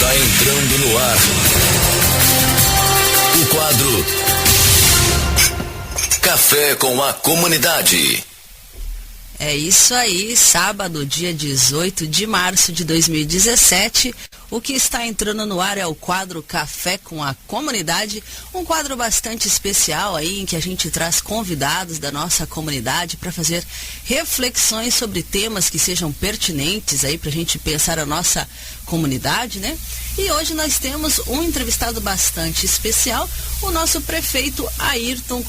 Está entrando no ar o quadro Café com a Comunidade. É isso aí, sábado, dia 18 de março de 2017. O que está entrando no ar é o quadro Café com a Comunidade, um quadro bastante especial aí em que a gente traz convidados da nossa comunidade para fazer reflexões sobre temas que sejam pertinentes aí para a gente pensar a nossa comunidade, né? E hoje nós temos um entrevistado bastante especial, o nosso prefeito Ayrton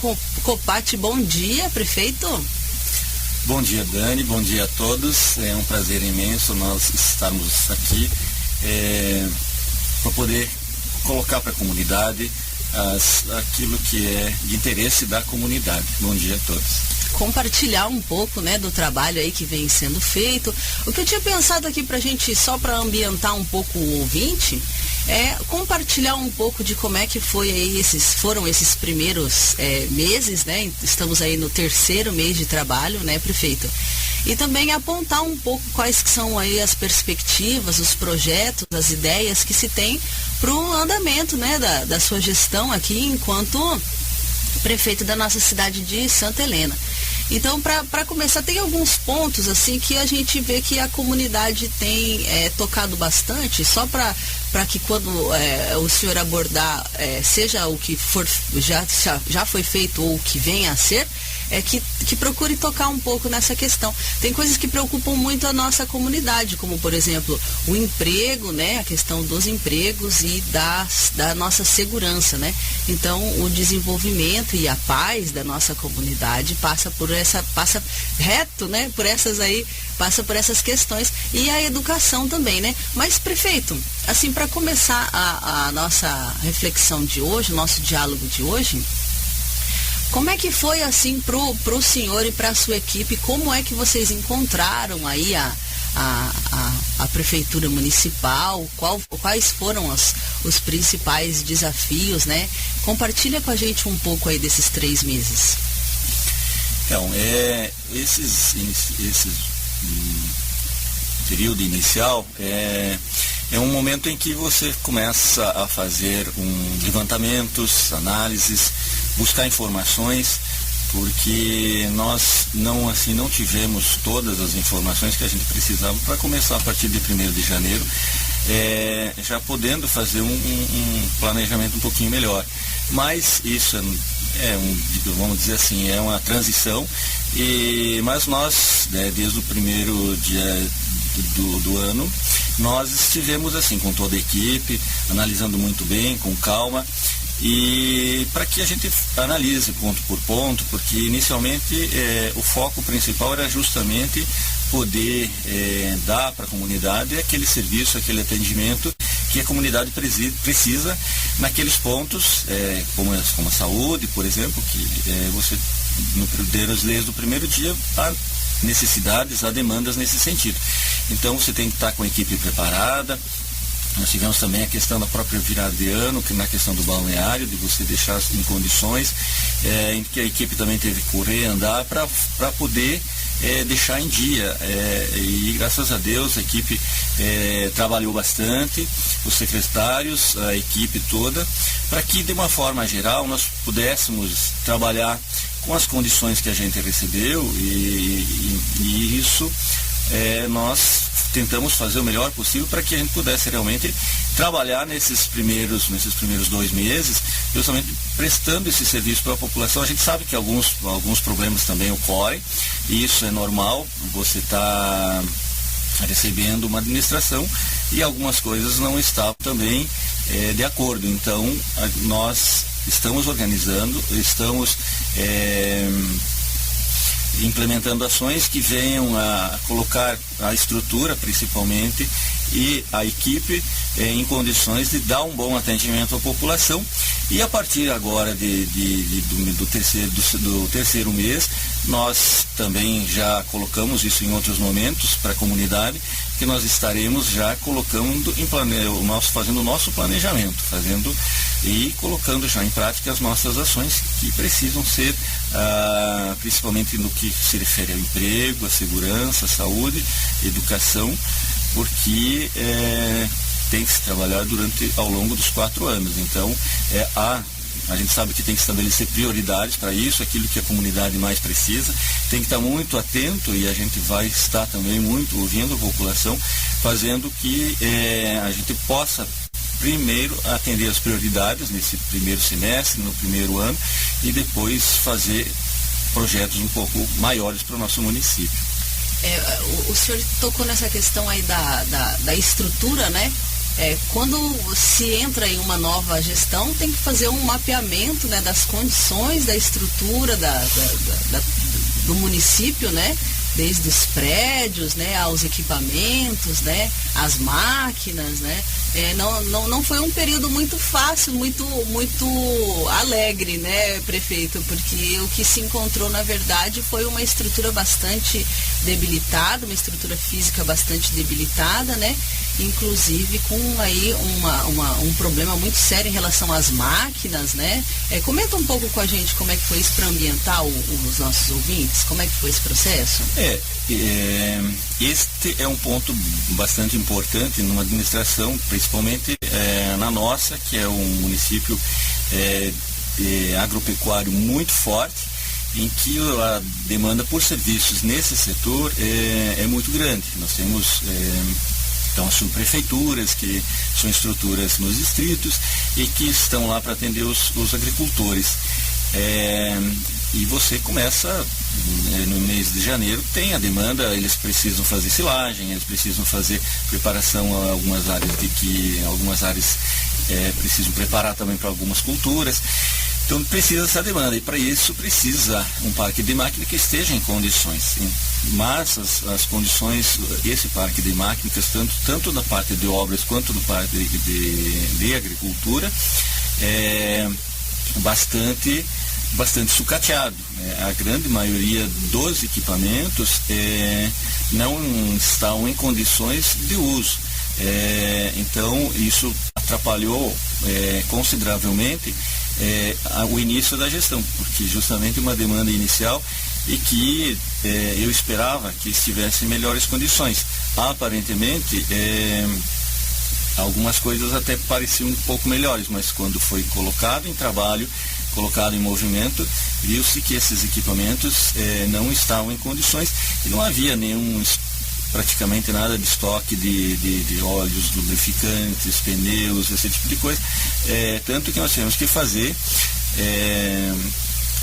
Copati. Bom dia, prefeito. Bom dia, Dani, bom dia a todos. É um prazer imenso nós estarmos aqui para poder colocar para a comunidade aquilo que é de interesse da comunidade. Bom dia a todos. Compartilhar um pouco, né, do trabalho aí que vem sendo feito. O que eu tinha pensado aqui pra gente, só para ambientar um pouco o ouvinte, é compartilhar um pouco de como é que foram esses primeiros meses, né? Estamos aí no 3º mês de trabalho, né, prefeito? E também apontar um pouco quais que são aí as perspectivas, os projetos, as ideias que se tem para o andamento, né, da sua gestão aqui enquanto prefeito da nossa cidade de Santa Helena. Então, para começar, tem alguns pontos assim que a gente vê que a comunidade tem tocado bastante, só para que quando o senhor abordar, seja o que for, já foi feito ou o que venha a ser, que procure tocar um pouco nessa questão. Tem coisas que preocupam muito a nossa comunidade, como, por exemplo, o emprego, né? A questão dos empregos e da nossa segurança, né? Então, o desenvolvimento e a paz da nossa comunidade passa reto, né? Passa por essas questões, e a educação também, né? Mas, prefeito, assim, para começar a nossa reflexão de hoje, o nosso diálogo de hoje, como é que foi assim pro senhor e para a sua equipe? Como é que vocês encontraram aí a prefeitura municipal? Quais foram os principais desafios, né? Compartilha com a gente um pouco aí desses 3 meses. Então, esse período inicial é um momento em que você começa a fazer levantamentos, análises, buscar informações, porque nós não tivemos todas as informações que a gente precisava para começar a partir de 1º de janeiro, já podendo fazer um planejamento um pouquinho melhor. Mas isso vamos dizer assim, é uma transição, mas nós, desde o primeiro dia do ano, nós estivemos assim com toda a equipe, analisando muito bem, com calma, e para que a gente analise ponto por ponto, porque inicialmente o foco principal era justamente poder dar para a comunidade aquele serviço, aquele atendimento que a comunidade precisa naqueles pontos, como a saúde, por exemplo, que você, desde o primeiro dia, há necessidades, há demandas nesse sentido. Então você tem que estar com a equipe preparada. Nós tivemos também a questão da própria virada de ano, que na questão do balneário, de você deixar em condições, em que a equipe também teve que correr, andar, para poder deixar em dia. E graças a Deus a equipe trabalhou bastante, os secretários, a equipe toda, para que de uma forma geral nós pudéssemos trabalhar com as condições que a gente recebeu, e isso nós tentamos fazer o melhor possível para que a gente pudesse realmente trabalhar nesses primeiros 2 meses, justamente prestando esse serviço para a população. A gente sabe que alguns problemas também ocorrem, e isso é normal, você está recebendo uma administração e algumas coisas não estavam também de acordo. Então, nós estamos organizando, estamos implementando ações que venham a colocar a estrutura, principalmente, e a equipe em condições de dar um bom atendimento à população. E a partir agora do terceiro mês, nós também já colocamos isso em outros momentos para a comunidade, que nós estaremos já colocando fazendo o nosso planejamento, e colocando já em prática as nossas ações que precisam ser, principalmente no que se refere ao emprego, à segurança, à saúde, educação, porque tem que se trabalhar ao longo dos 4 anos. Então, a gente sabe que tem que estabelecer prioridades para isso, aquilo que a comunidade mais precisa, tem que estar muito atento, e a gente vai estar também muito ouvindo a população, fazendo que a gente possa primeiro atender as prioridades nesse primeiro semestre, no primeiro ano, e depois fazer projetos um pouco maiores para o nosso município. O senhor tocou nessa questão aí da estrutura, né? Quando se entra em uma nova gestão, tem que fazer um mapeamento, né, das condições da estrutura do município, né? Desde os prédios, né, aos equipamentos, né, as máquinas, né? Não foi um período muito fácil, muito alegre, né, prefeito? Porque o que se encontrou, na verdade, foi uma estrutura bastante debilitada, uma estrutura física bastante debilitada, né? Inclusive com aí um problema muito sério em relação às máquinas, né? Comenta um pouco com a gente como é que foi isso para ambientar os nossos ouvintes, como é que foi esse processo? Este é um ponto bastante importante numa administração, principalmente na nossa, que é um município agropecuário muito forte, em que a demanda por serviços nesse setor é muito grande. Nós temos então as subprefeituras, que são estruturas nos distritos e que estão lá para atender os agricultores. E você começa, no mês de janeiro, tem a demanda, eles precisam fazer silagem, eles precisam fazer preparação a algumas áreas precisam preparar também para algumas culturas. Então precisa essa demanda, e para isso precisa um parque de máquina que esteja em condições. Mas as condições, esse parque de máquinas, tanto na parte de obras quanto no parque de agricultura, é bastante sucateado. A grande maioria dos equipamentos não estão em condições de uso. Então isso atrapalhou consideravelmente o início da gestão, porque justamente uma demanda inicial e que eu esperava que estivesse em melhores condições. Aparentemente, algumas coisas até pareciam um pouco melhores, mas quando foi colocado em trabalho, colocado em movimento, viu-se que esses equipamentos não estavam em condições e não havia praticamente nada de estoque de óleos, lubrificantes, pneus, esse tipo de coisa. Tanto que nós tivemos que fazer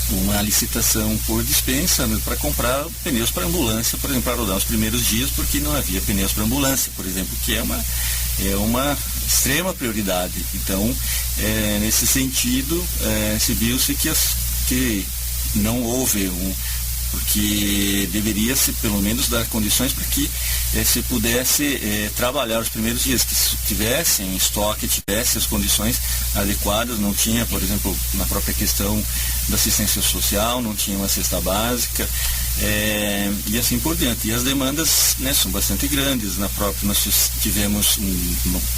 uma licitação por dispensa, né, para comprar pneus para ambulância, por exemplo, para rodar os primeiros dias, porque não havia pneus para ambulância, por exemplo, que é uma extrema prioridade. Então, nesse sentido, se viu-se que não houve porque deveria-se pelo menos dar condições para que se pudesse trabalhar os primeiros dias, que tivesse em estoque, tivesse as condições adequadas. Não tinha, por exemplo, na própria questão da assistência social, não tinha uma cesta básica, e assim por diante. E as demandas, né, são bastante grandes. Nós tivemos,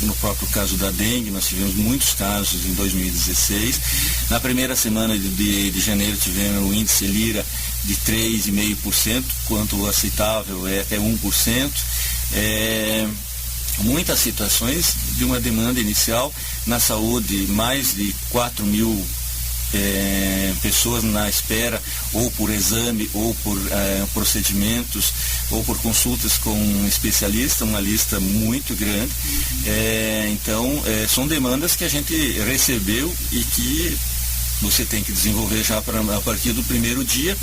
no próprio caso da dengue, nós tivemos muitos casos em 2016. Na primeira semana de janeiro tivemos o índice Lira de 3,5%, quanto aceitável é até 1%. Muitas situações de uma demanda inicial na saúde, mais de 4 mil pessoas na espera, ou por exame, ou por procedimentos, ou por consultas com um especialista, uma lista muito grande. Então, são demandas que a gente recebeu e que você tem que desenvolver já a partir do primeiro dia,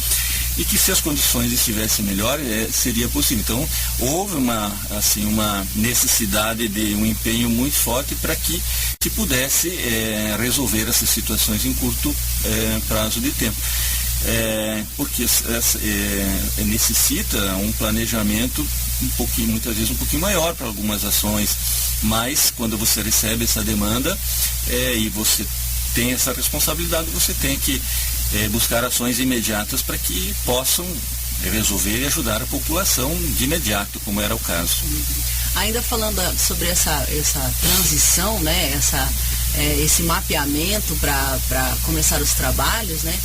e que, se as condições estivessem melhores, seria possível. Então, houve uma necessidade de um empenho muito forte para que se pudesse resolver essas situações em curto prazo de tempo. Porque necessita um planejamento muitas vezes um pouquinho maior para algumas ações, mas quando você recebe essa demanda e você tem essa responsabilidade, você tem que buscar ações imediatas para que possam resolver e ajudar a população de imediato, como era o caso. Ainda falando sobre essa transição, né, esse mapeamento para começar os trabalhos, né,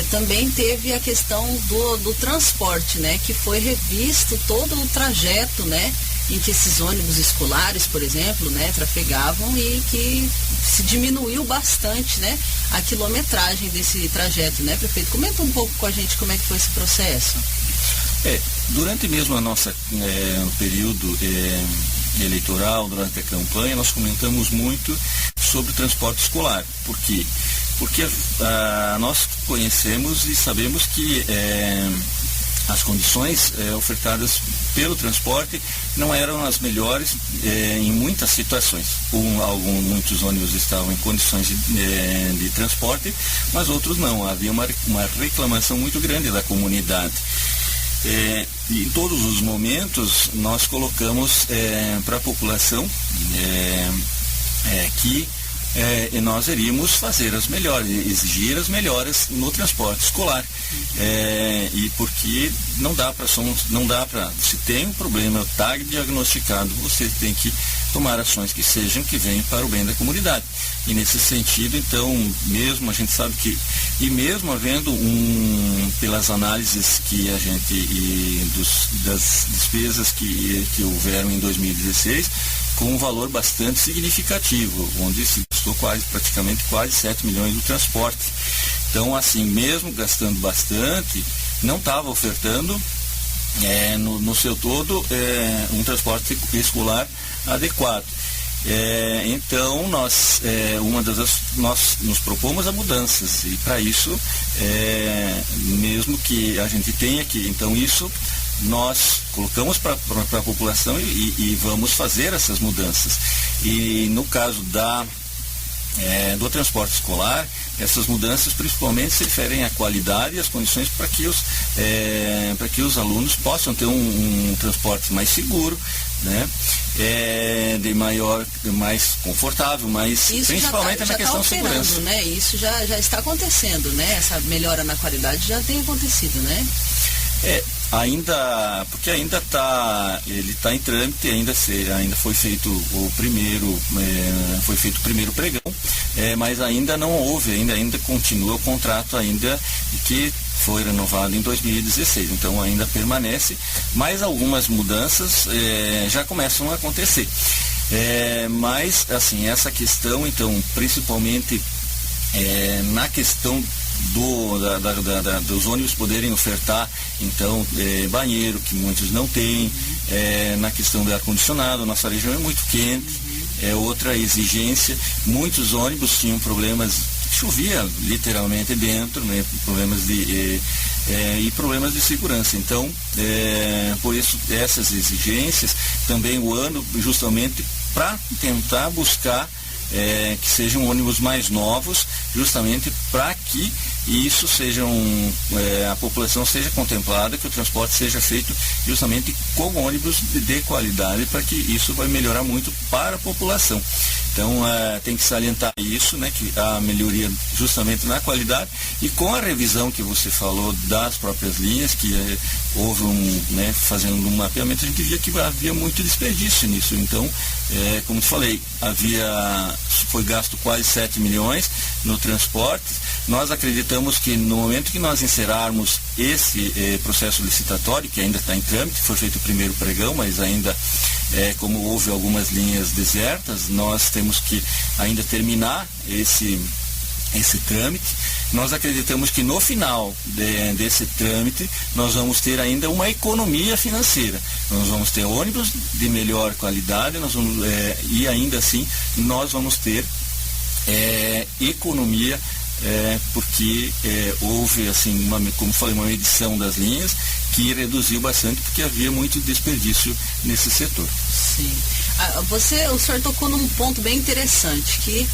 também teve a questão do transporte, né, que foi revisto todo o trajeto, né, em que esses ônibus escolares, por exemplo, né, trafegavam e que se diminuiu bastante, né, a quilometragem desse trajeto, né, prefeito? Comenta um pouco com a gente como é que foi esse processo. Durante mesmo a nossa período eleitoral, durante a campanha, nós comentamos muito sobre o transporte escolar. Por quê? Porque nós conhecemos e sabemos que as condições ofertadas pelo transporte não eram as melhores em muitas situações. Muitos ônibus estavam em condições de transporte, mas outros não. Havia uma reclamação muito grande da comunidade. Em todos os momentos nós colocamos para a população que nós iríamos fazer as melhores, exigir as melhoras no transporte escolar. E porque não dá para, se tem um problema, está diagnosticado, você tem que tomar ações que venham para o bem da comunidade. E nesse sentido, então, mesmo a gente sabe que, e mesmo havendo pelas análises que a gente, das despesas que houveram em 2016, com um valor bastante significativo, onde se gastou praticamente quase 7 milhões do transporte. Então, assim, mesmo gastando bastante, não estava ofertando no seu todo um transporte escolar adequado. Então nós nos propomos a mudanças, e para isso mesmo que a gente tenha que, então isso nós colocamos para a população e vamos fazer essas mudanças. E no caso do transporte escolar, essas mudanças principalmente se referem à qualidade e às condições para que os alunos possam ter um transporte mais seguro, né? Mais confortável, mas isso principalmente na questão de segurança. Né? Isso já está acontecendo, né? Essa melhora na qualidade já tem acontecido, né? Porque ainda ele está em trâmite, ainda foi feito o primeiro pregão, mas ainda não houve, ainda continua o contrato que foi renovado em 2016, então ainda permanece, mas algumas mudanças já começam a acontecer. Mas assim, essa questão, então, principalmente na questão dos ônibus poderem ofertar, então, banheiro, que muitos não têm, na questão do ar-condicionado, nossa região é muito quente, outra exigência. Muitos ônibus tinham problemas, chovia literalmente dentro, né, problemas de segurança. Então, por isso, essas exigências, também o ano, justamente para tentar buscar que sejam ônibus mais novos, justamente para que isso a população seja contemplada, que o transporte seja feito justamente com ônibus de qualidade, para que isso vai melhorar muito para a população. Então, tem que salientar isso, né, que a melhoria justamente na qualidade, e com a revisão que você falou das próprias linhas, que houve fazendo um mapeamento, a gente via que havia muito desperdício nisso. Então, como te falei, foi gasto quase 7 milhões no transporte. Nós acreditamos que no momento que nós encerrarmos esse processo licitatório, que ainda está em trâmite, foi feito o primeiro pregão, mas ainda, como houve algumas linhas desertas, nós temos que ainda terminar esse trâmite. Nós acreditamos que no final desse trâmite nós vamos ter ainda uma economia financeira. Nós vamos ter ônibus de melhor qualidade, e ainda assim nós vamos ter economia, porque houve, assim, como falei, uma medição das linhas que reduziu bastante, porque havia muito desperdício nesse setor. Sim. O senhor tocou num ponto bem interessante, que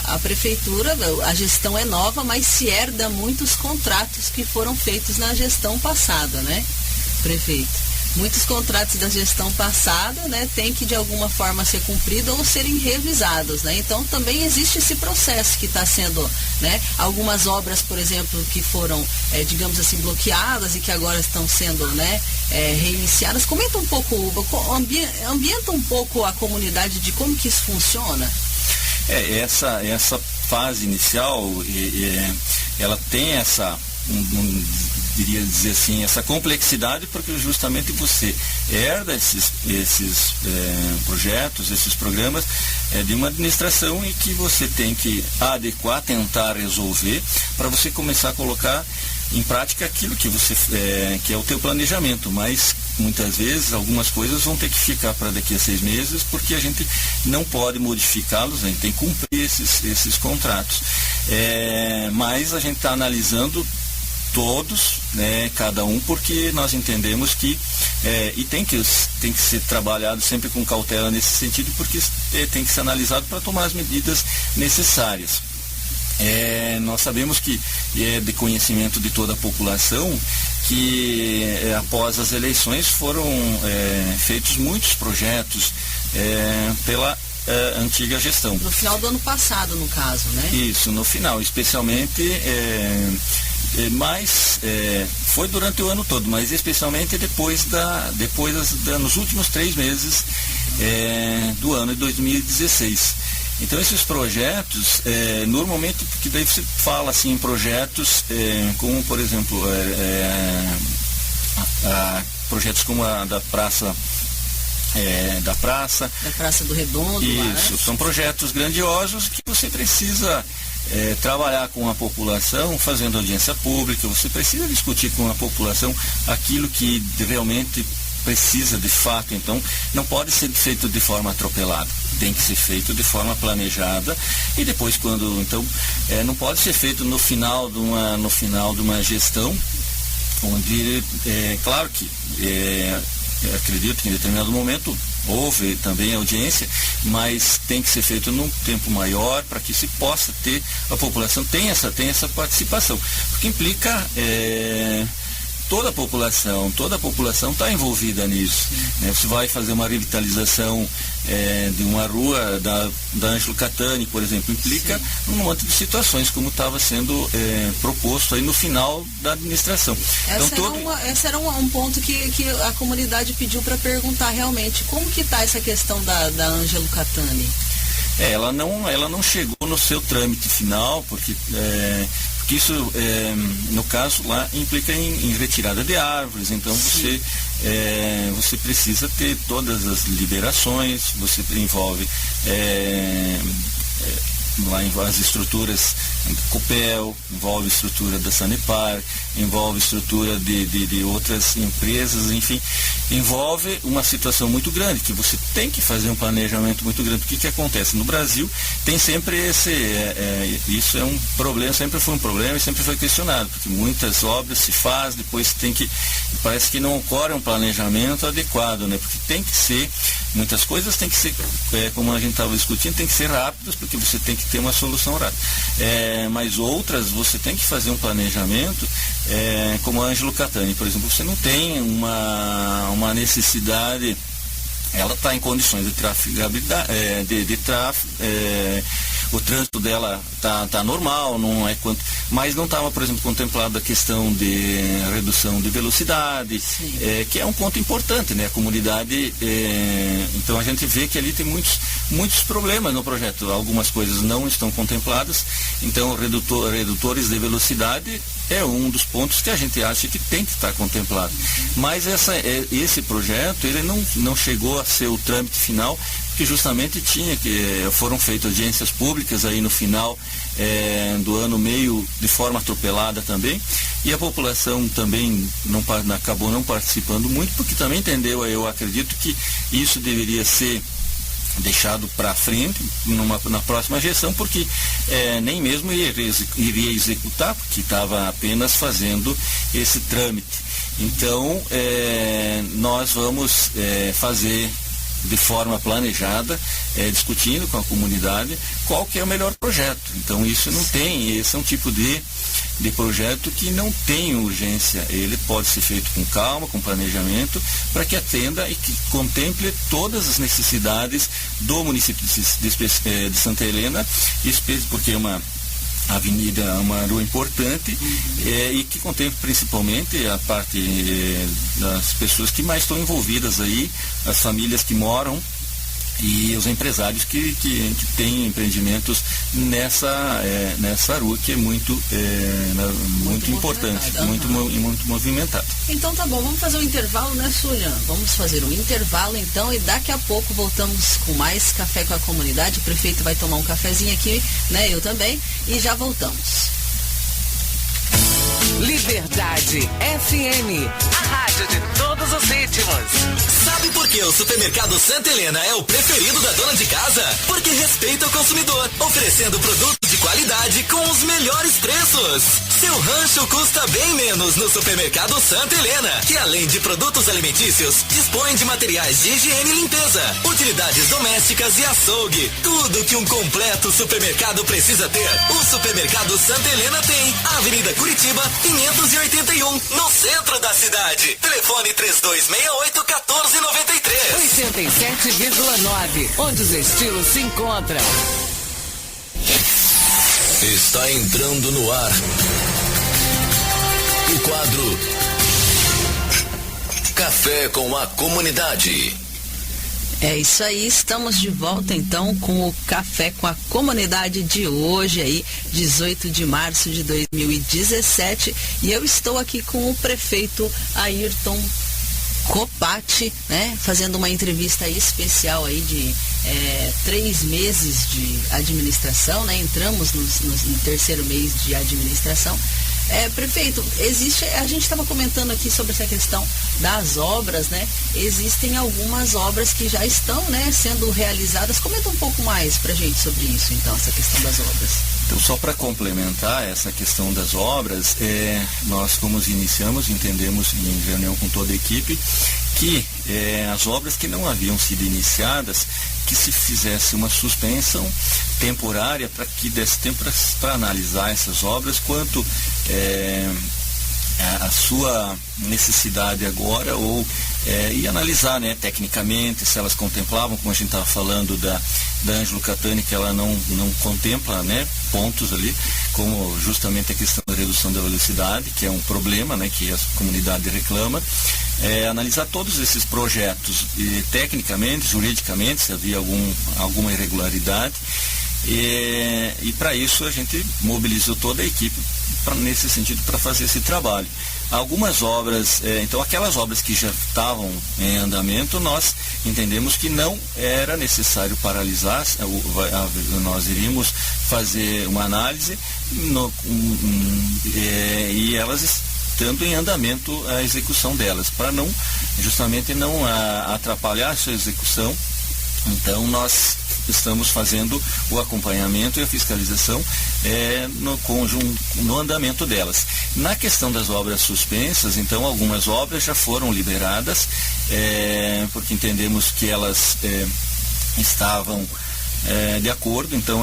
a prefeitura, a gestão é nova, mas se herda muitos contratos que foram feitos na gestão passada, né, prefeito? Muitos contratos da gestão passada, né, tem que de alguma forma ser cumprido ou serem revisados, né? Então também existe esse processo que está sendo, né, algumas obras, por exemplo, que foram, digamos assim, bloqueadas e que agora estão sendo, né, reiniciadas. Comenta um pouco, ambienta um pouco a comunidade de como que isso funciona. Essa fase inicial, ela tem diria dizer assim, essa complexidade, porque justamente você herda esses projetos, esses programas de uma administração, e que você tem que adequar, tentar resolver, para você começar a colocar em prática aquilo que você que é o teu planejamento. Mas muitas vezes algumas coisas vão ter que ficar para daqui a 6 meses, porque a gente não pode modificá-los, a gente tem que cumprir esses contratos. Mas a gente está analisando todos, né, cada um, porque nós entendemos que e tem que ser trabalhado sempre com cautela nesse sentido, porque tem que ser analisado para tomar as medidas necessárias. Nós sabemos que é de conhecimento de toda a população que após as eleições foram feitos muitos projetos pela antiga gestão. No final do ano passado, no caso, né? Isso, no final, especialmente, mas foi durante o ano todo, mas especialmente depois nos últimos 3 meses do ano de 2016. Então esses projetos, normalmente, porque daí você fala assim em projetos como, por exemplo, projetos como a da Praça do Redondo. Isso, lá, né? São projetos grandiosos que você precisa trabalhar com a população, fazendo audiência pública, você precisa discutir com a população aquilo que realmente precisa de fato. Então não pode ser feito de forma atropelada, tem que ser feito de forma planejada, e depois não pode ser feito no final de uma gestão, onde claro que acredito que em determinado momento houve também audiência, mas tem que ser feito num tempo maior, para que se possa ter, a população tem essa participação, porque implica toda a população está envolvida nisso, né? Você vai fazer uma revitalização de uma rua da Ângelo Catani, por exemplo, implica um monte de situações, como estava sendo proposto aí no final da administração. Esse era um ponto que a comunidade pediu para perguntar realmente, como que está essa questão da Ângelo Catani? Ela não chegou no seu trâmite final, porque isso, no caso lá, implica em retirada de árvores. Então você precisa ter todas as liberações, você envolve as estruturas do Copel, envolve estrutura da Sanepar, envolve estrutura de outras empresas, enfim, envolve uma situação muito grande, que você tem que fazer um planejamento muito grande. O que acontece? No Brasil tem sempre isso é um problema, sempre foi um problema e sempre foi questionado, porque muitas obras se faz, depois parece que não ocorre um planejamento adequado, né? Porque tem que ser, muitas coisas tem que ser, como a gente estava discutindo, tem que ser rápidas, porque você tem que ter uma solução rápida. Mas outras você tem que fazer um planejamento, como a Ângelo Catani, por exemplo, você não tem uma necessidade, ela está em condições de trafegabilidade, de tráfego, o trânsito dela está normal, não é mas não estava, por exemplo, contemplada a questão de redução de velocidade, que é um ponto importante, né? A comunidade, então a gente vê que ali tem muitos problemas no projeto, algumas coisas não estão contempladas, então redutores de velocidade é um dos pontos que a gente acha que tem que estar contemplado. Mas esse projeto, ele não chegou a ser o trâmite final, porque justamente foram feitas audiências públicas aí no final do ano, meio de forma atropelada também, e a população também acabou não participando muito, porque também entendeu, eu acredito que isso deveria ser deixado para frente na próxima gestão, porque nem mesmo iria executar, porque estava apenas fazendo esse trâmite. Então nós vamos fazer de forma planejada, discutindo com a comunidade qual que é o melhor projeto. Então esse é um tipo de projeto que não tem urgência, ele pode ser feito com calma, com planejamento, para que atenda e que contemple todas as necessidades do município de Santa Helena, porque é uma avenida, uma rua importante, e que contemple principalmente a parte das pessoas que mais estão envolvidas aí, as famílias que moram e os empresários que têm empreendimentos nessa área que é muito importante, muito movimentado. Então tá bom, vamos fazer um intervalo, né, Súlia? Vamos fazer um intervalo então e daqui a pouco voltamos com mais Café com a Comunidade. O prefeito vai tomar um cafezinho aqui, né? Eu também, e já voltamos. Liberdade FM, a rádio de todos os ritmos. Sabe por que o Supermercado Santa Helena é o preferido da dona de casa? Porque respeita o consumidor, oferecendo produtos de qualidade com os melhores preços. Seu rancho custa bem menos no Supermercado Santa Helena, que além de produtos alimentícios, dispõe de materiais de higiene e limpeza, utilidades domésticas e açougue. Tudo que um completo supermercado precisa ter, o Supermercado Santa Helena tem. Avenida Curitiba, 581, no centro da cidade. Telefone 3268-1493. 87,9, onde os estilos se encontram. Está entrando no ar o quadro Café com a Comunidade. É isso aí, estamos de volta então com o Café com a Comunidade de hoje aí, 18 de março de 2017, e eu estou aqui com o prefeito Ayrton Copati, né, fazendo uma entrevista aí especial aí de 3 meses de administração, né, entramos no terceiro mês de administração. Prefeito, a gente estava comentando aqui sobre essa questão das obras, né? Existem algumas obras que já estão, né, sendo realizadas. Comenta um pouco mais pra gente sobre isso, então, essa questão das obras. Então, só para complementar essa questão das obras, nós como entendemos em reunião com toda a equipe, que as obras que não haviam sido iniciadas, que se fizesse uma suspensão temporária para que desse tempo para analisar essas obras, quanto a sua necessidade agora, e analisar, né, tecnicamente, se elas contemplavam, como a gente estava falando da Ângelo Catani, que ela não contempla, né, pontos ali, como justamente a questão da redução da velocidade, que é um problema, né, que a comunidade reclama. Analisar todos esses projetos, e tecnicamente, juridicamente, se havia alguma irregularidade, e para isso a gente mobilizou toda a equipe nesse sentido para fazer esse trabalho. Algumas obras, então aquelas obras que já estavam em andamento, nós entendemos que não era necessário paralisar, nós iríamos fazer uma análise e elas estando em andamento a execução delas, para justamente não atrapalhar a sua execução. Então nós estamos fazendo o acompanhamento e a fiscalização no andamento delas. Na questão das obras suspensas, então algumas obras já foram liberadas, porque entendemos que elas estavam de acordo. Então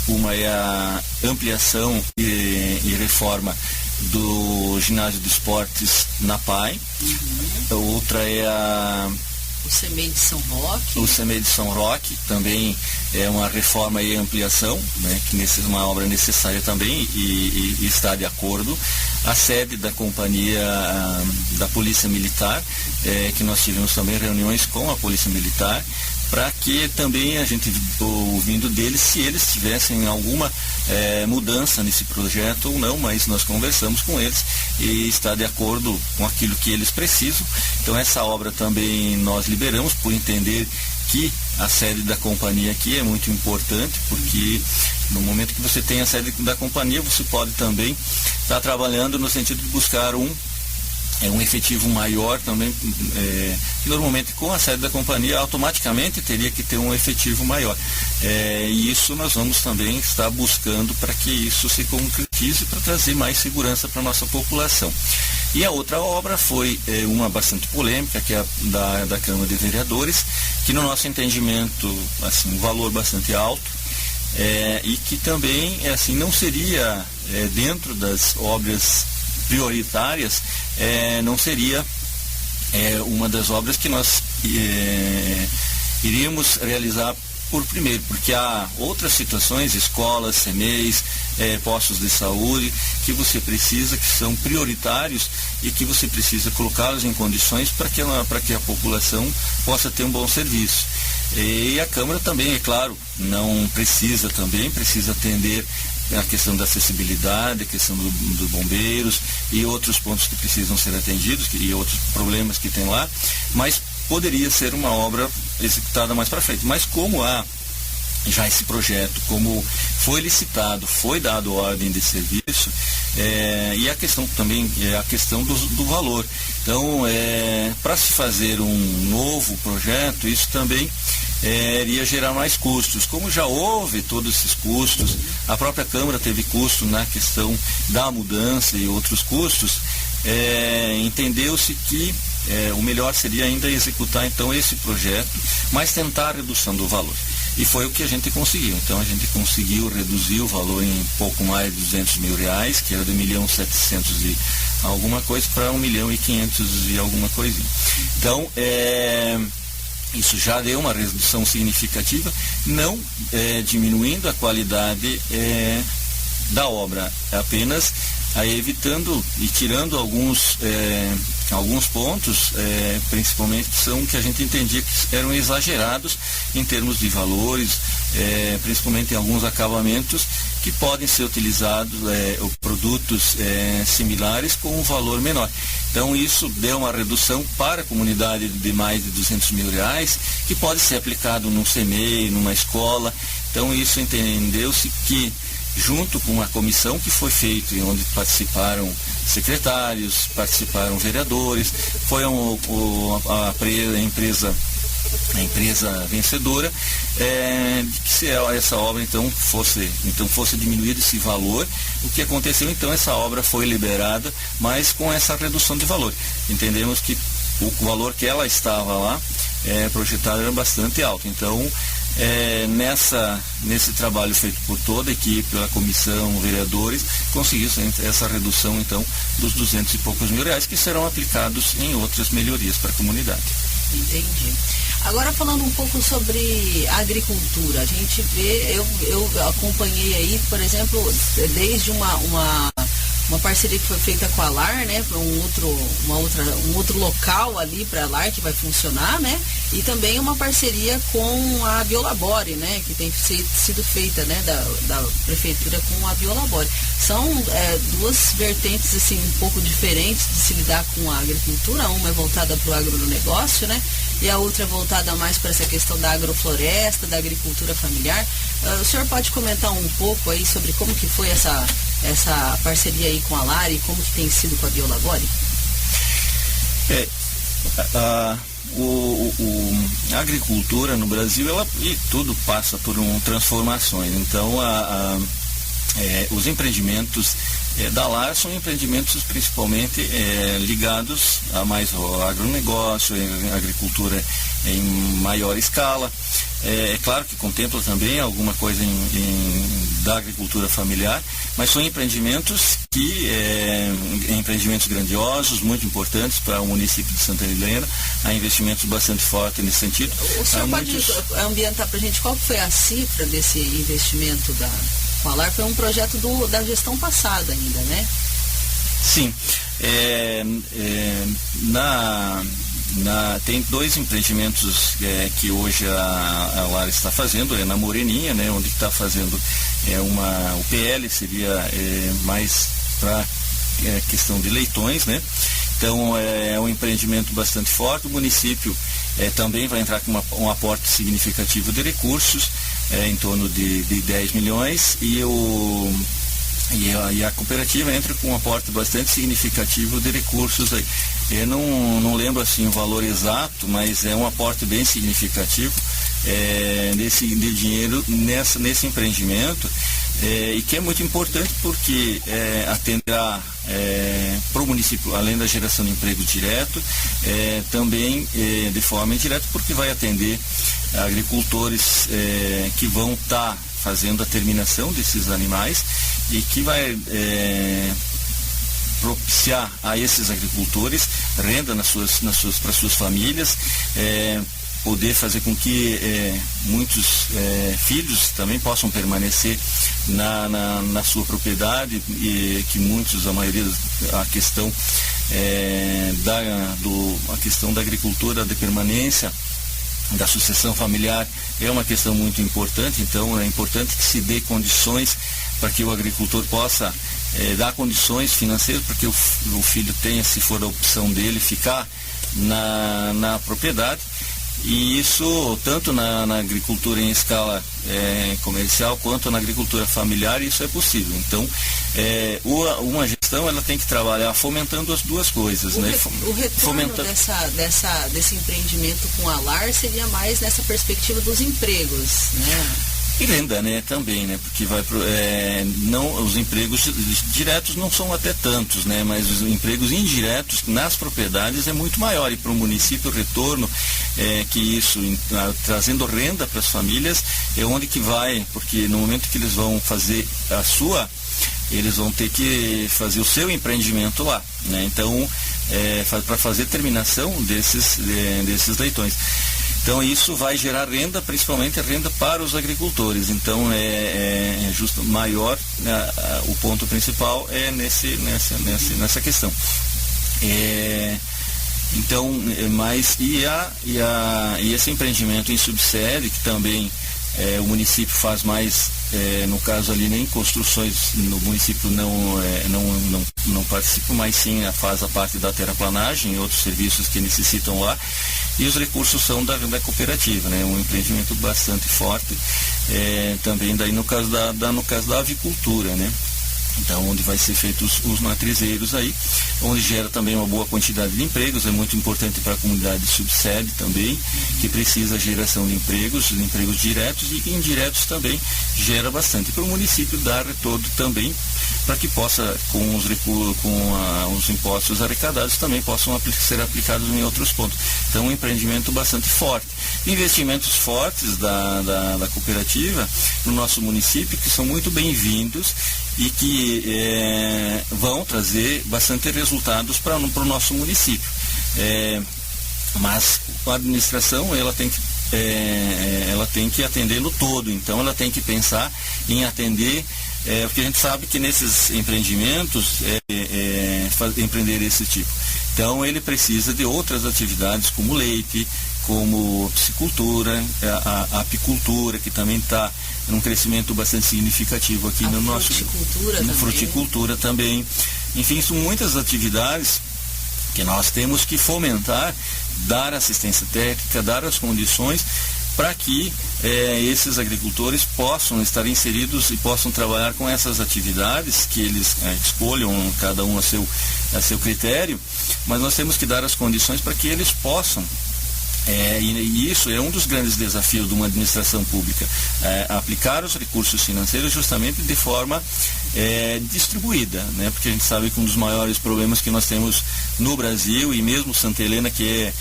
uma é a ampliação e reforma do ginásio de esportes na PAI, a outra é o CEMEI de São Roque. O CEMEI de São Roque também é uma reforma e ampliação, né, que é uma obra necessária também e está de acordo. A sede da companhia da Polícia Militar, que nós tivemos também reuniões com a Polícia Militar, para que também a gente, ouvindo deles, se eles tivessem alguma mudança nesse projeto ou não, mas nós conversamos com eles e está de acordo com aquilo que eles precisam. Então essa obra também nós liberamos, por entender que a sede da companhia aqui é muito importante, porque no momento que você tem a sede da companhia, você pode também estar trabalhando no sentido de buscar um efetivo maior também, que normalmente com a sede da companhia automaticamente teria que ter um efetivo maior. E isso nós vamos também estar buscando para que isso se concretize, para trazer mais segurança para a nossa população. E a outra obra foi uma bastante polêmica, que é a da Câmara de Vereadores, que no nosso entendimento, assim, um valor bastante alto, e que também assim, não seria dentro das obras prioritárias, não seria uma das obras que nós iríamos realizar por primeiro, porque há outras situações, escolas, CMEs, postos de saúde, que você precisa, que são prioritários e que você precisa colocá-los em condições para que a população possa ter um bom serviço. E a Câmara também, é claro, precisa atender a questão da acessibilidade, a questão dos bombeiros e outros pontos que precisam ser atendidos e outros problemas que tem lá, mas poderia ser uma obra executada mais para frente. Mas como há já esse projeto, como foi licitado, foi dado ordem de serviço, e a questão também é a questão do valor. Então, para se fazer um novo projeto, isso também iria gerar mais custos. Como já houve todos esses custos, a própria Câmara teve custo na questão da mudança e outros custos, entendeu-se que o melhor seria ainda executar então esse projeto, mas tentar a redução do valor. E foi o que a gente conseguiu. Então a gente conseguiu reduzir o valor em pouco mais de R$200 mil, que era de 1.700.000 e alguma coisa, para 1.500.000 e alguma coisinha. Então, isso já deu uma redução significativa, não diminuindo a qualidade da obra, apenas evitando e tirando alguns pontos, principalmente que a gente entendia que eram exagerados em termos de valores, principalmente em alguns acabamentos que podem ser utilizados produtos similares com um valor menor. Então isso deu uma redução para a comunidade de mais de R$200 mil, que pode ser aplicado num CMEI, numa escola. Então isso entendeu-se que, junto com a comissão que foi feita, onde participaram secretários, participaram vereadores, foi a empresa vencedora, que se essa obra então fosse diminuído esse valor. O que aconteceu então, essa obra foi liberada, mas com essa redução de valor. Entendemos que o valor que ela estava lá projetado era bastante alto. Então, nesse trabalho feito por toda a equipe, pela comissão, vereadores, conseguiu-se essa redução então dos R$200 e poucos mil, que serão aplicados em outras melhorias para a comunidade. Entendi. Agora, falando um pouco sobre agricultura, a gente vê, eu acompanhei aí, por exemplo, desde uma parceria que foi feita com a LAR, né, para um outro local ali para a LAR que vai funcionar, né, e também uma parceria com a Biolabore, né, que tem sido feita, né, da prefeitura com a Biolabore. São duas vertentes assim um pouco diferentes de se lidar com a agricultura. Uma é voltada para o agronegócio, né, e a outra é voltada mais para essa questão da agrofloresta, da agricultura familiar. O senhor pode comentar um pouco aí sobre como que foi essa parceria aí com a LAR e como que tem sido com a Biolabore? A agricultura no Brasil, tudo passa por transformações. Então, os empreendimentos da LAR são empreendimentos principalmente ligados a mais ao agronegócio, agricultura em maior escala. É claro que contempla também alguma coisa da agricultura familiar, mas são empreendimentos empreendimentos grandiosos, muito importantes para o município de Santa Helena. Há investimentos bastante fortes nesse sentido. O senhor pode ambientar para a gente qual foi a cifra desse investimento com a LAR? Foi um projeto da gestão passada ainda, né? Sim. Tem dois empreendimentos que hoje a LAR está fazendo, na Moreninha, né, onde está fazendo o PL, seria mais para questão de leitões, né? Então é um empreendimento bastante forte. O município também vai entrar com um aporte significativo de recursos, em torno de 10 milhões, e a cooperativa entra com um aporte bastante significativo de recursos aí. Eu não lembro assim o valor exato, mas é um aporte bem significativo de dinheiro nesse empreendimento, e que é muito importante porque atenderá para o município, além da geração de emprego direto, também de forma indireta, porque vai atender agricultores que vão estar fazendo a terminação desses animais e que vai propiciar a esses agricultores renda para suas famílias, poder fazer com que muitos filhos também possam permanecer na sua propriedade, e que muitos, a maioria, a questão a questão da agricultura de permanência, da sucessão familiar, é uma questão muito importante. Então é importante que se dê condições para que o agricultor possa dar condições financeiras para que o filho tenha, se for a opção dele, ficar na propriedade. E isso tanto na agricultura em escala comercial quanto na agricultura familiar, isso é possível. Então uma gestão, ela tem que trabalhar fomentando as duas coisas, né? O retorno desse empreendimento com a LAR seria mais nessa perspectiva dos empregos, né? E renda, né, também, né, porque não, os empregos diretos não são até tantos, né, mas os empregos indiretos nas propriedades é muito maior, e para o município o retorno que isso, trazendo renda para as famílias, é onde que vai, porque no momento que eles vão fazer eles vão ter que fazer o seu empreendimento lá, né, então para fazer terminação desses leitões. Então isso vai gerar renda, principalmente renda para os agricultores. Então justo maior, o ponto principal é nessa questão. Então, e esse empreendimento em subsede, que também o município faz mais, no caso ali, nem construções, no município não participa, mas sim faz a parte da terraplanagem e outros serviços que necessitam lá, e os recursos são da cooperativa, né? Um empreendimento bastante forte, também daí no caso da avicultura, né? Então, onde vai ser feitos os matrizeiros aí, onde gera também uma boa quantidade de empregos, é muito importante para a comunidade de subsede também, que precisa geração de empregos diretos e indiretos também gera bastante. Para o município dar retorno também, para que possa, com os impostos arrecadados, também possam ser aplicados em outros pontos. Então, um empreendimento bastante forte. Investimentos fortes da cooperativa no nosso município, que são muito bem-vindos e que vão trazer bastante resultados para o nosso município. Mas a administração, ela tem que atender no todo, então ela tem que pensar em atender, porque a gente sabe que nesses empreendimentos, empreender esse tipo, então ele precisa de outras atividades como leite, como piscicultura, a apicultura, que também está num crescimento bastante significativo aqui no nosso... Fruticultura também. Enfim, são muitas atividades que nós temos que fomentar, dar assistência técnica, dar as condições para que esses agricultores possam estar inseridos e possam trabalhar com essas atividades, que eles escolham cada um a seu critério, mas nós temos que dar as condições para que eles possam. E isso é um dos grandes desafios de uma administração pública, aplicar os recursos financeiros justamente de forma distribuída, né? Porque a gente sabe que um dos maiores problemas que nós temos no Brasil, e mesmo Santa Helena, que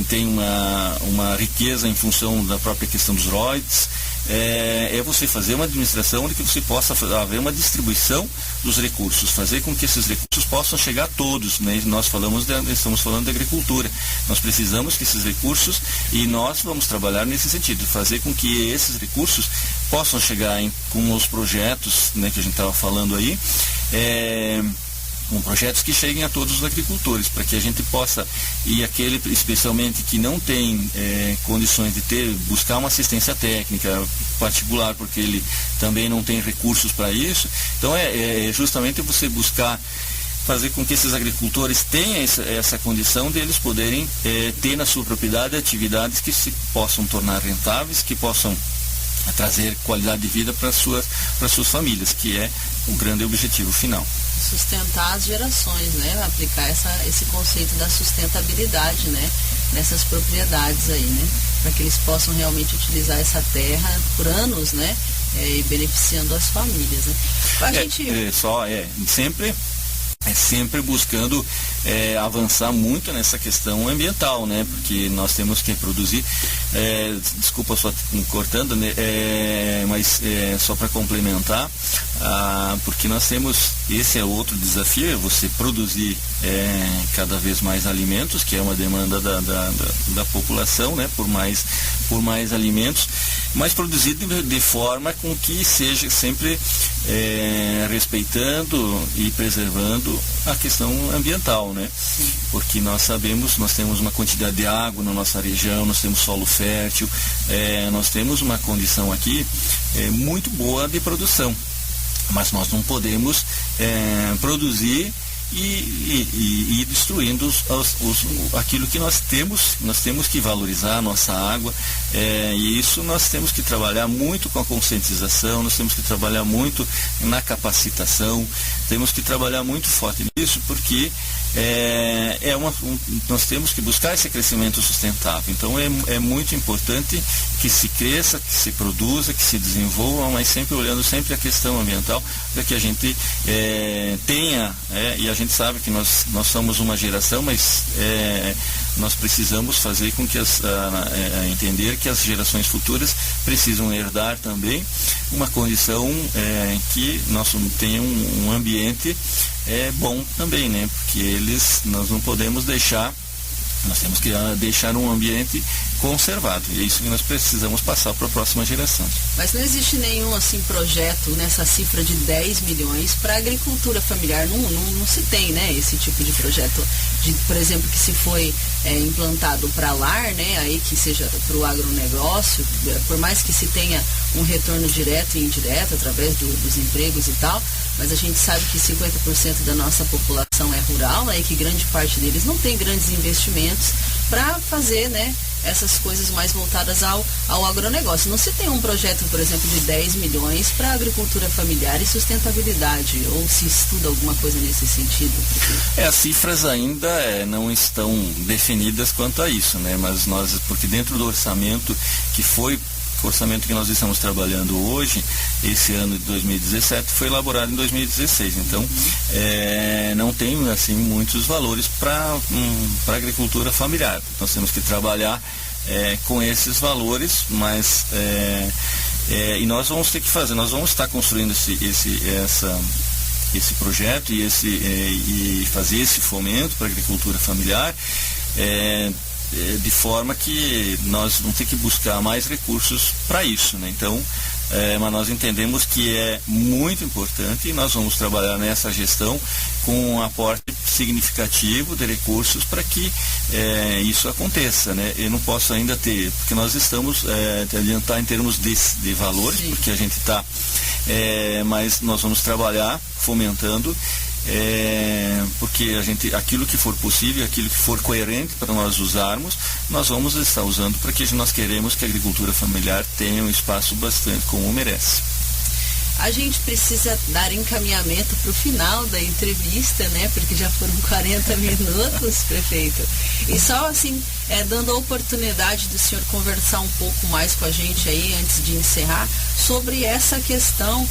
tem uma riqueza em função da própria questão dos royalties, é você fazer uma administração onde que você possa haver uma distribuição dos recursos, fazer com que esses recursos possam chegar a todos, né? Nós estamos falando de agricultura, nós precisamos que esses recursos, e nós vamos trabalhar nesse sentido, fazer com que esses recursos possam chegar com os projetos, né, que a gente estava falando aí, com projetos que cheguem a todos os agricultores, para que a gente possa, e aquele especialmente que não tem condições de buscar uma assistência técnica particular, porque ele também não tem recursos para isso. Então justamente você buscar fazer com que esses agricultores tenham essa condição de eles poderem ter na sua propriedade atividades que se possam tornar rentáveis, que possam trazer qualidade de vida para suas famílias, que é o grande objetivo final. Sustentar as gerações, né? Aplicar esse conceito da sustentabilidade, né? Nessas propriedades aí, né? Para que eles possam realmente utilizar essa terra por anos, né? E beneficiando as famílias, né? Sempre buscando avançar muito nessa questão ambiental, né? Porque nós temos que produzir, desculpa só me cortando, né? Mas só para complementar, porque nós temos, esse é outro desafio, é você produzir cada vez mais alimentos, que é uma demanda da população, né, por mais alimentos, mas produzido de forma com que seja sempre respeitando e preservando a questão ambiental, né? Porque nós sabemos, nós temos uma quantidade de água na nossa região, nós temos solo fértil, nós temos uma condição aqui muito boa de produção, mas nós não podemos produzir e ir destruindo aquilo que nós temos que valorizar a nossa água, e isso nós temos que trabalhar muito com a conscientização, nós temos que trabalhar muito na capacitação, temos que trabalhar muito forte nisso, porque nós temos que buscar esse crescimento sustentável. Então é muito importante que se cresça, que se produza, que se desenvolva, mas sempre olhando sempre a questão ambiental, para que a gente tenha, e a gente sabe que nós somos uma geração, mas nós precisamos fazer com que entender que as gerações futuras precisam herdar também uma condição que nós tenhamos um ambiente bom também, né? Porque nós não podemos deixar, nós temos que deixar um ambiente conservado, e é isso que nós precisamos passar para a próxima geração. Mas não existe nenhum projeto nessa cifra de 10 milhões para agricultura familiar, não se tem, né, esse tipo de projeto, por exemplo, que se foi implantado para lar, né, aí que seja para o agronegócio, por mais que se tenha um retorno direto e indireto através dos empregos e tal, mas a gente sabe que 50% da nossa população é rural, né, e que grande parte deles não tem grandes investimentos para fazer, né, essas coisas mais voltadas ao agronegócio. Não se tem um projeto, por exemplo, de 10 milhões para agricultura familiar e sustentabilidade, ou se estuda alguma coisa nesse sentido? As cifras ainda não estão definidas quanto a isso, né? Mas porque dentro do orçamento o orçamento que nós estamos trabalhando hoje, esse ano de 2017, foi elaborado em 2016. Então, não tem assim muitos valores para a agricultura familiar. Nós temos que trabalhar com esses valores, mas e nós vamos ter que fazer, nós vamos estar construindo esse projeto e fazer esse fomento para a agricultura familiar, de forma que nós vamos ter que buscar mais recursos para isso, né? Então, mas nós entendemos que é muito importante, e nós vamos trabalhar nessa gestão com um aporte significativo de recursos para que isso aconteça, né? Eu não posso ainda porque nós estamos adiantar em termos de valores, sim, porque a gente está, mas nós vamos trabalhar fomentando, porque aquilo que for possível, aquilo que for coerente para nós usarmos, nós vamos estar usando, porque nós queremos que a agricultura familiar tenha um espaço bastante como merece. A gente precisa dar encaminhamento para o final da entrevista, né? Porque já foram 40 minutos, prefeito. E só assim, dando a oportunidade do senhor conversar um pouco mais com a gente aí, antes de encerrar, sobre essa questão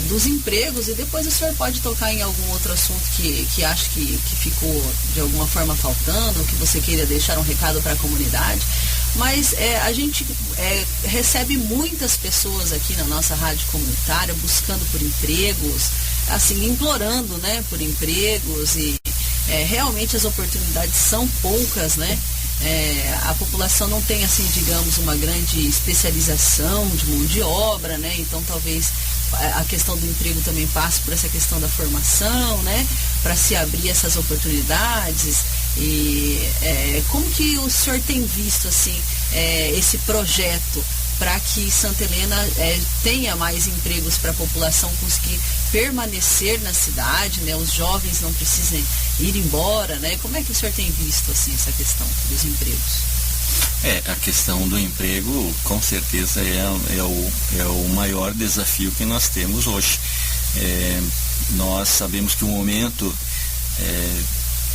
dos empregos, e depois o senhor pode tocar em algum outro assunto que acha que ficou de alguma forma faltando, que você queira deixar um recado para a comunidade. Mas a gente recebe muitas pessoas aqui na nossa rádio comunitária buscando por empregos, assim, implorando, né, por empregos, e realmente as oportunidades são poucas, né? A população não tem, assim, digamos, uma grande especialização de mão de obra, né? Então talvez a questão do emprego também passe por essa questão da formação, né? Para se abrir essas oportunidades. E como que o senhor tem visto, assim, esse projeto para que Santa Helena tenha mais empregos para a população conseguir permanecer na cidade, né? Os jovens não precisem ir embora, né? Como é que o senhor tem visto, assim, essa questão dos empregos? A questão do emprego, com certeza, é o maior desafio que nós temos hoje. Nós sabemos que o momento,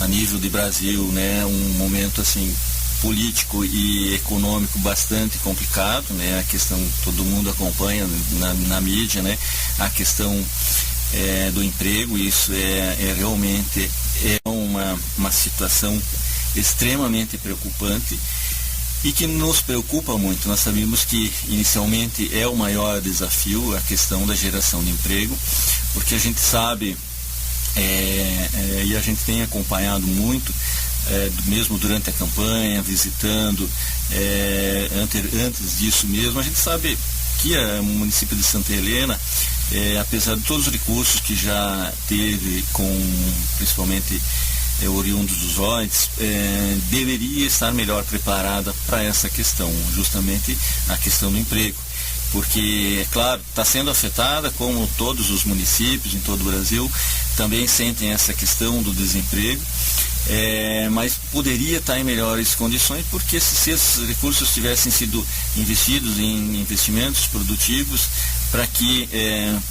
a nível de Brasil, né, um momento assim político e econômico bastante complicado, né? A questão, todo mundo acompanha na mídia, né? A questão do emprego, isso realmente uma situação extremamente preocupante. e que nos preocupa muito. Nós sabemos que inicialmente é o maior desafio a questão da geração de emprego, porque a gente sabe e a gente tem acompanhado muito, mesmo durante a campanha, visitando, antes disso mesmo, a gente sabe que o município de Santa Helena, apesar de todos os recursos que já teve, principalmente oriundos dos OITs, deveria estar melhor preparada para essa questão, justamente a questão do emprego. Porque, é claro, está sendo afetada, como todos os municípios em todo o Brasil, também sentem essa questão do desemprego, mas poderia estar em melhores condições, porque se esses recursos tivessem sido investidos em investimentos produtivos, para que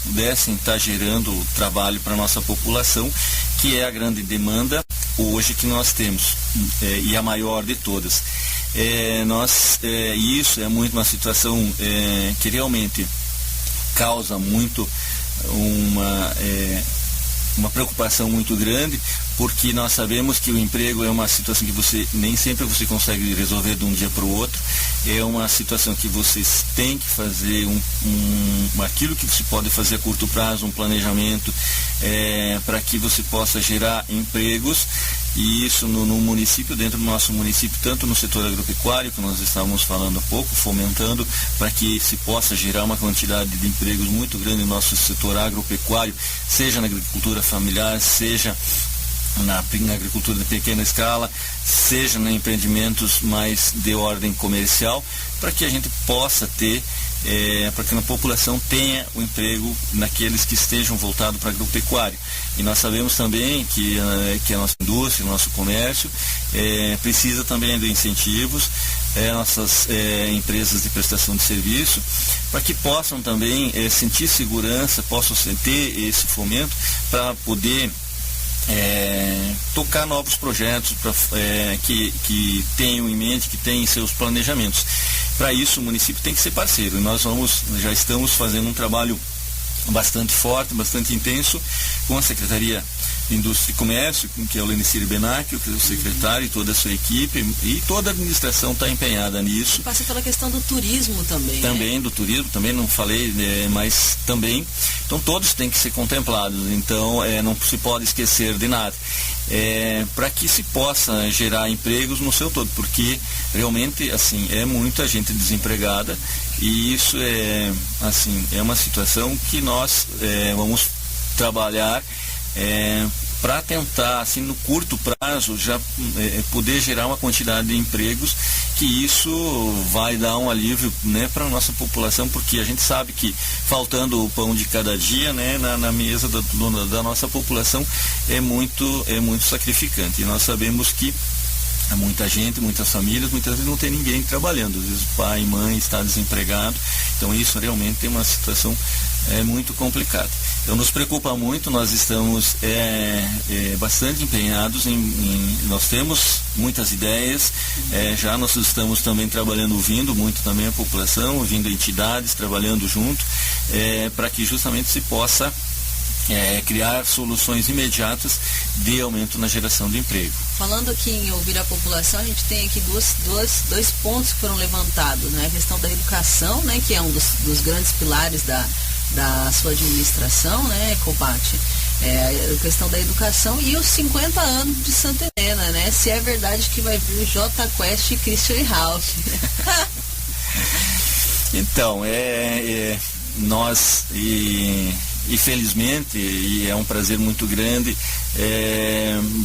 pudessem estar gerando trabalho para a nossa população, que é a grande demanda hoje que nós temos, e a maior de todas. Isso é muito uma situação que realmente causa muito uma preocupação muito grande, porque nós sabemos que o emprego é uma situação que nem sempre você consegue resolver de um dia para o outro. É uma situação que vocês têm que fazer aquilo que você pode fazer a curto prazo, um planejamento para que você possa gerar empregos. E isso no município, dentro do nosso município, tanto no setor agropecuário, que nós estávamos falando há pouco, fomentando para que se possa gerar uma quantidade de empregos muito grande no nosso setor agropecuário, seja na agricultura familiar, seja na agricultura de pequena escala, seja em empreendimentos mais de ordem comercial, para que a gente possa ter, para que a população tenha o emprego naqueles que estejam voltados para a agropecuária. E nós sabemos também que a nossa indústria, o nosso comércio precisa também de incentivos, nossas empresas de prestação de serviço, para que possam também sentir segurança, possam ter esse fomento para poder tocar novos projetos que tenham em mente, que tenham seus planejamentos. Para isso o município tem que ser parceiro, e nós já estamos fazendo um trabalho bastante forte, bastante intenso, com a Secretaria de Indústria e Comércio, que é o Lenecir Benacchio, que é o secretário, e toda a sua equipe, e toda a administração está empenhada nisso. Passa pela questão do turismo também. Também, do turismo, também não falei, mas também. Então todos têm que ser contemplados, então não se pode esquecer de nada. Para que se possa gerar empregos no seu todo, porque realmente é muita gente desempregada, e isso é uma situação que nós vamos trabalhar para tentar, no curto prazo, já poder gerar uma quantidade de empregos, que isso vai dar um alívio, para a nossa população, porque a gente sabe que faltando o pão de cada dia, na mesa da nossa população é muito sacrificante. E nós sabemos que muita gente, muitas famílias, muitas vezes não tem ninguém trabalhando, às vezes o pai e mãe está desempregado, então isso realmente é uma situação muito complicada. Então nos preocupa muito, nós estamos bastante empenhados nós temos muitas ideias, já nós estamos também trabalhando, ouvindo muito também a população, ouvindo entidades, trabalhando junto, para que justamente se possa criar soluções imediatas de aumento na geração de emprego. Falando aqui em ouvir a população, a gente tem aqui dois pontos que foram levantados, a questão da educação, que é um dos grandes pilares da sua administração, Copati, a questão da educação, e os 50 anos de Santa Helena, se é verdade que vai vir o J Quest e Christian Ralph. Então, nós e felizmente, e é um prazer muito grande,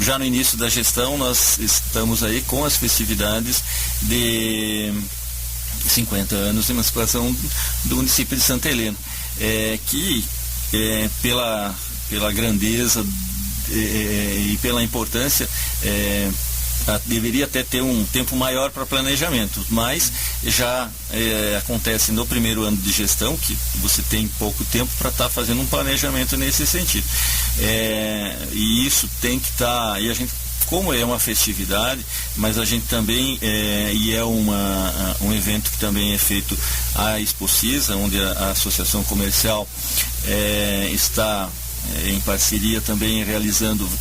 já no início da gestão nós estamos aí com as festividades de 50 anos de emancipação do município de Santa Helena, que pela grandeza e pela importância deveria até ter um tempo maior para planejamento, mas já acontece no primeiro ano de gestão, que você tem pouco tempo para estar fazendo um planejamento nesse sentido. E isso tem que estar, e a gente, como é uma festividade, mas a gente também, e é um evento que também é feito a Expocisa, onde a Associação Comercial está em parceria também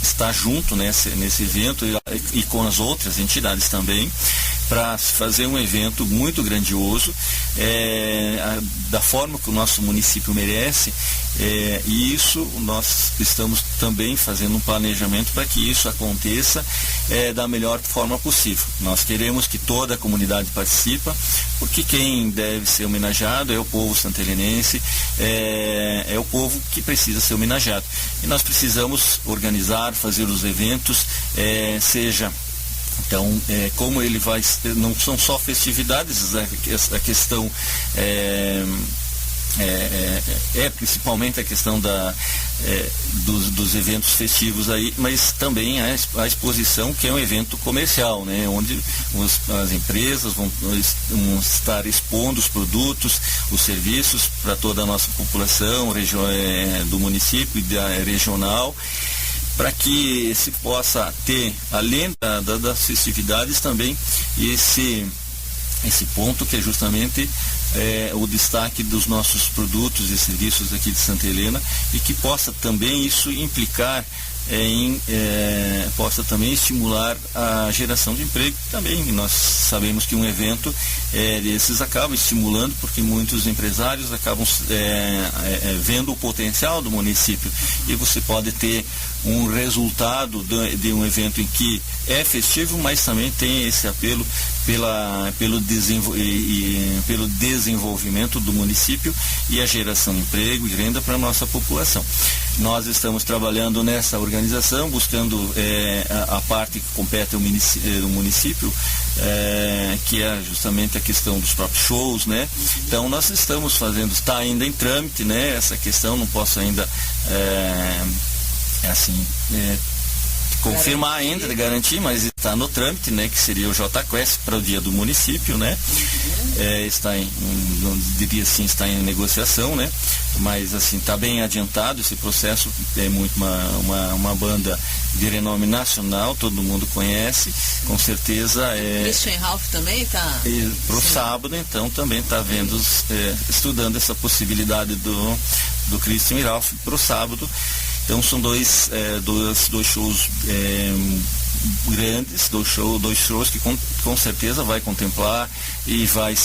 está junto nesse evento, e com as outras entidades também, para se fazer um evento muito grandioso, da forma que o nosso município merece, e isso nós estamos também fazendo um planejamento para que isso aconteça da melhor forma possível. Nós queremos que toda a comunidade participe, porque quem deve ser homenageado é o povo santelenense, é o povo que precisa ser homenageado. E nós precisamos organizar, fazer os eventos, então, como ele vai, não são só festividades, a questão principalmente a questão dos eventos festivos aí, mas também a exposição, que é um evento comercial, né, onde as empresas vão estar expondo os produtos, os serviços para toda a nossa população do município e da regional, para que se possa ter, além das festividades, também esse ponto que é justamente o destaque dos nossos produtos e serviços aqui de Santa Helena, e que possa também isso implicar possa também estimular a geração de emprego também. Nós sabemos que um evento desses acaba estimulando, porque muitos empresários acabam vendo o potencial do município, e você pode ter um resultado de um evento em que é festivo, mas também tem esse apelo pelo desenvolvimento do município e a geração de emprego e renda para a nossa população. Nós estamos trabalhando nessa organização, buscando a parte que compete ao município, que é justamente a questão dos próprios shows, né? Então nós estamos fazendo, está ainda em trâmite, né? Essa questão, não posso ainda confirmar ainda, garantir, mas está no trâmite, né, que seria o JQuest para o dia do município, né? Está não diria assim, está em negociação, né? Mas assim, está bem adiantado esse processo. É muito uma banda de renome nacional, todo mundo conhece, com certeza. Christian Ralph também está para o sábado, então também está estudando essa possibilidade do Christian Ralph para o sábado. Então são dois shows grandes, dois shows que com certeza vai contemplar e vai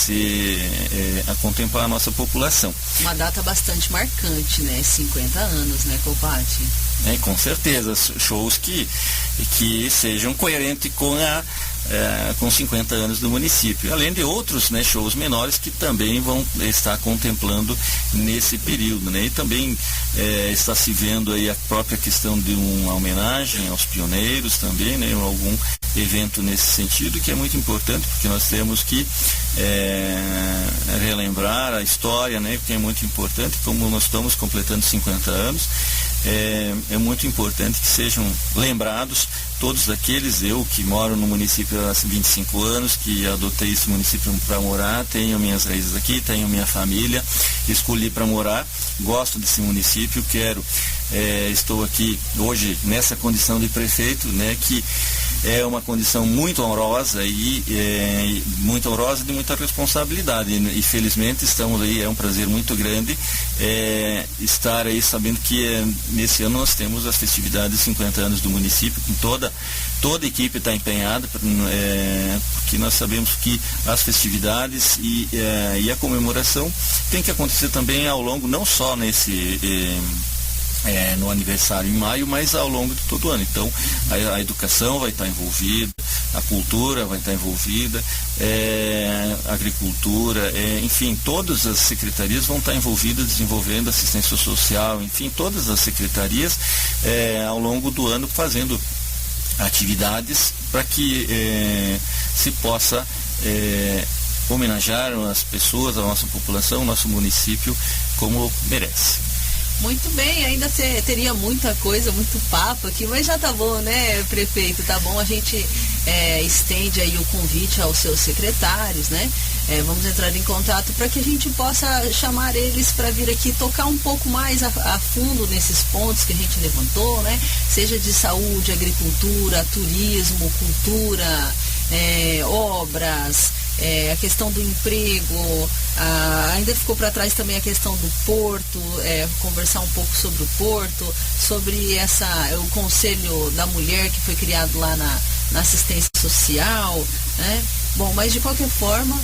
a contemplar a nossa população. Uma data bastante marcante, né? 50 anos, né, Copati? Com certeza, shows que sejam coerentes com 50 anos do município, além de outros, né, shows menores que também vão estar contemplando nesse período, né? E também está se vendo aí a própria questão de uma homenagem aos pioneiros também, né? Algum evento nesse sentido, que é muito importante, porque nós temos que relembrar a história, né? Que é muito importante, como nós estamos completando 50 anos, é muito importante que sejam lembrados todos aqueles, eu que moro no município há 25 anos, que adotei esse município para morar, tenho minhas raízes aqui, tenho minha família, escolhi para morar, gosto desse município, estou aqui hoje nessa condição de prefeito, né, que é uma condição muito honrosa e de muita responsabilidade, e felizmente estamos aí, é um prazer muito grande estar aí sabendo que nesse ano nós temos as festividades de 50 anos do município, com toda a equipe está empenhada, porque nós sabemos que as festividades e a comemoração tem que acontecer também ao longo, não só no aniversário em maio, mas ao longo de todo o ano. Então a educação vai estar envolvida, a cultura vai estar envolvida, a agricultura, enfim, todas as secretarias vão estar envolvidas, desenvolvendo assistência social, enfim, todas as secretarias ao longo do ano fazendo atividades para que se possa homenagear as pessoas, a nossa população, o nosso município como merece. Muito bem, ainda teria muita coisa, muito papo aqui, mas já tá bom, né, prefeito? Tá bom, a gente estende aí o convite aos seus secretários, né? Vamos entrar em contato para que a gente possa chamar eles para vir aqui tocar um pouco mais a fundo nesses pontos que a gente levantou, né? Seja de saúde, agricultura, turismo, cultura, obras, a questão do emprego, ainda ficou para trás também a questão do porto, conversar um pouco sobre o porto, sobre o Conselho da Mulher que foi criado lá na assistência social, né? Bom, mas de qualquer forma,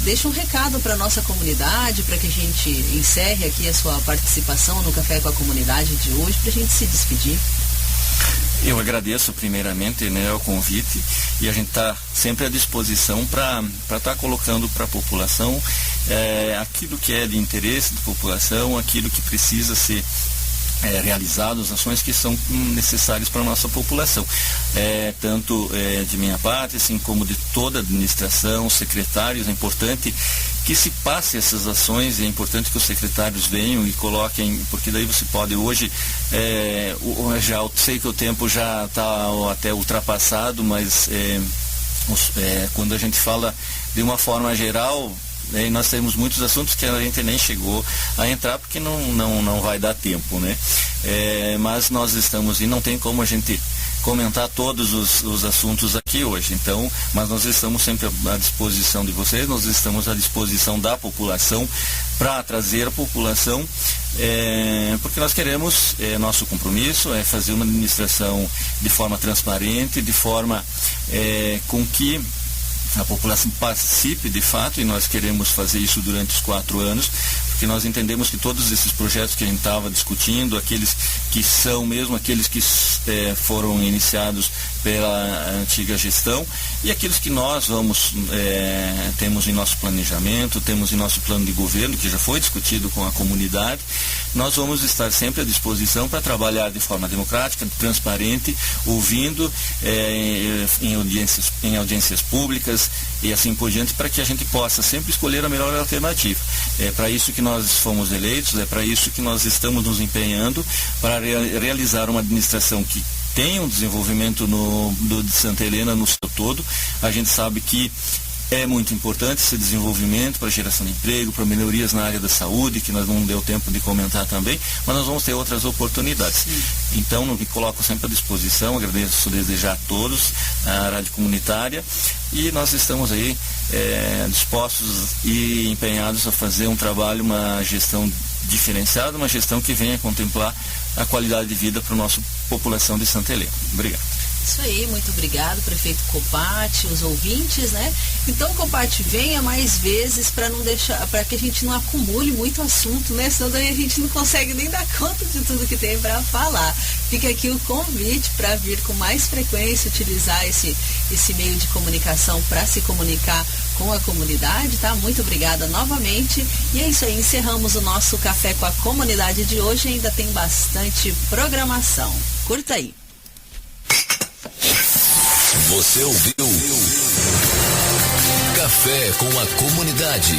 deixa um recado para a nossa comunidade, para que a gente encerre aqui a sua participação no Café com a Comunidade de hoje, para a gente se despedir. Eu agradeço primeiramente, né, o convite, e a gente está sempre à disposição para estar colocando para a população aquilo que é de interesse da população, aquilo que precisa ser realizado, as ações que são necessárias para a nossa população. Tanto de minha parte, assim como de toda a administração, secretários, é importante que se passe essas ações, é importante que os secretários venham e coloquem, porque daí você pode hoje, já sei que o tempo já está até ultrapassado, mas quando a gente fala de uma forma geral, nós temos muitos assuntos que a gente nem chegou a entrar porque não vai dar tempo, né? Mas nós estamos, e não tem como a gente comentar todos os assuntos aqui hoje, então, mas nós estamos sempre à disposição de vocês, nós estamos à disposição da população para trazer a população, porque nós queremos, nosso compromisso é fazer uma administração de forma transparente, de forma com que a população participe de fato, e nós queremos fazer isso durante os 4 anos, porque nós entendemos que todos esses projetos que a gente estava discutindo, aqueles que são mesmo, aqueles que foram iniciados pela antiga gestão e aqueles que nós temos em nosso planejamento, temos em nosso plano de governo, que já foi discutido com a comunidade, nós vamos estar sempre à disposição para trabalhar de forma democrática, transparente, ouvindo em audiências públicas e assim por diante, para que a gente possa sempre escolher a melhor alternativa. É para isso que nós fomos eleitos, é para isso que nós estamos nos empenhando, para realizar uma administração que tem um desenvolvimento de Santa Helena no seu todo. A gente sabe que é muito importante esse desenvolvimento para geração de emprego, para melhorias na área da saúde, que nós não deu tempo de comentar também, mas nós vamos ter outras oportunidades. Sim. Então, me coloco sempre à disposição, agradeço desejar a todos, a Rádio Comunitária, e nós estamos aí dispostos e empenhados a fazer um trabalho, uma gestão diferenciada, uma gestão que venha contemplar a qualidade de vida para a nossa população de Santa Helena. Obrigado. Isso aí, muito obrigado, prefeito Copati, os ouvintes, né? Então, Copati, venha mais vezes para que a gente não acumule muito assunto, né? Senão daí a gente não consegue nem dar conta de tudo que tem para falar. Fica aqui o convite para vir com mais frequência, utilizar esse meio de comunicação para se comunicar com a comunidade, tá? Muito obrigada novamente. E é isso aí, encerramos o nosso Café com a Comunidade de hoje. Ainda tem bastante programação. Curta aí. Você ouviu Café com a Comunidade.